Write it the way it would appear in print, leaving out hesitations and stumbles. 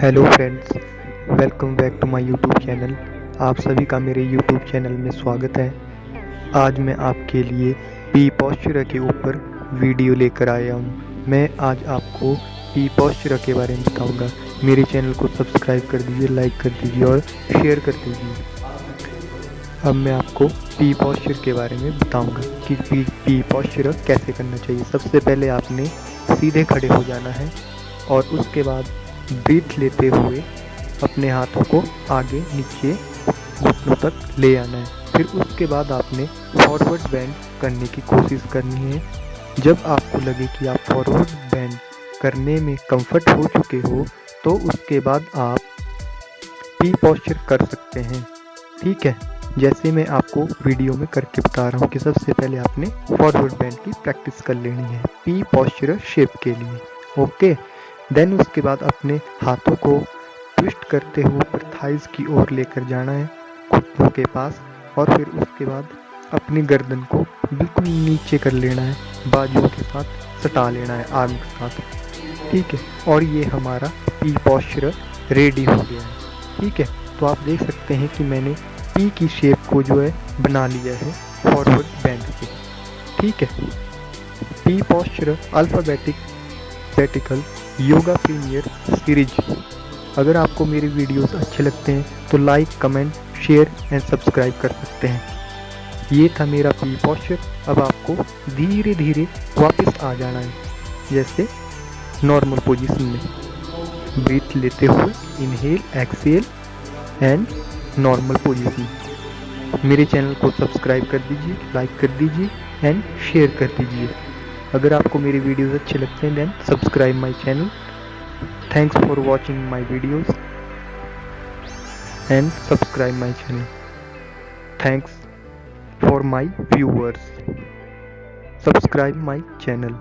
Hello friends, welcome back to my YouTube channel. आप सभी का मेरे यूट्यूब चैनल में स्वागत है। आज मैं आपके लिए पी पॉस्चर के ऊपर वीडियो लेकर आया हूँ। मैं आज आपको पी पॉस्चर के बारे में बताऊँगा। मेरे चैनल को सब्सक्राइब कर दीजिए, लाइक कर दीजिए और शेयर कर दीजिए। अब मैं आपको पी पॉस्चर के बारे में बताऊँगा कि पी पॉस्चर कैसे करना चाहिए। सबसे पहले आपने सीधे खड़े हो जाना है और उसके बाद ब्रीथ लेते हुए अपने हाथों को आगे नीचे घुटनों तक ले आना है। फिर उसके बाद आपने फॉरवर्ड बेंड करने की कोशिश करनी है। जब आपको लगे कि आप फॉरवर्ड बेंड करने में कंफर्ट हो चुके हो तो उसके बाद आप पी पॉस्चर कर सकते हैं। ठीक है, जैसे मैं आपको वीडियो में करके बता रहा हूँ कि सबसे पहले आपने फॉरवर्ड बेंड की प्रैक्टिस कर लेनी है पी पॉस्चर शेप के लिए। ओके, देन उसके बाद अपने हाथों को ट्विस्ट करते हुए ऊपर थाइज की ओर लेकर जाना है घुटनों के पास, और फिर उसके बाद अपनी गर्दन को बिल्कुल नीचे कर लेना है, बाजुओं के साथ सटा लेना है आर्म के साथ। ठीक है, और ये हमारा पी पॉस्चर रेडी हो गया है। ठीक है, तो आप देख सकते हैं कि मैंने पी की शेप को जो है बना लिया है फॉरवर्ड बेंड से। ठीक है, P posture alphabetical yoga premier series. अगर आपको मेरे वीडियोस अच्छे लगते हैं तो like, comment, share and subscribe कर सकते हैं। ये था मेरा पी पॉस्चर। अब आपको धीरे धीरे वापस आ जाना है, जैसे नॉर्मल पोजीशन में ब्रीथ लेते हुए inhale, exhale and normal position. मेरे चैनल को सब्सक्राइब कर दीजिए, लाइक कर दीजिए एंड शेयर कर दीजिए। अगर आपको मेरे वीडियोस अच्छे लगते हैं then subscribe my channel. Thanks for watching my videos and subscribe my channel. Thanks for my viewers. Subscribe my channel.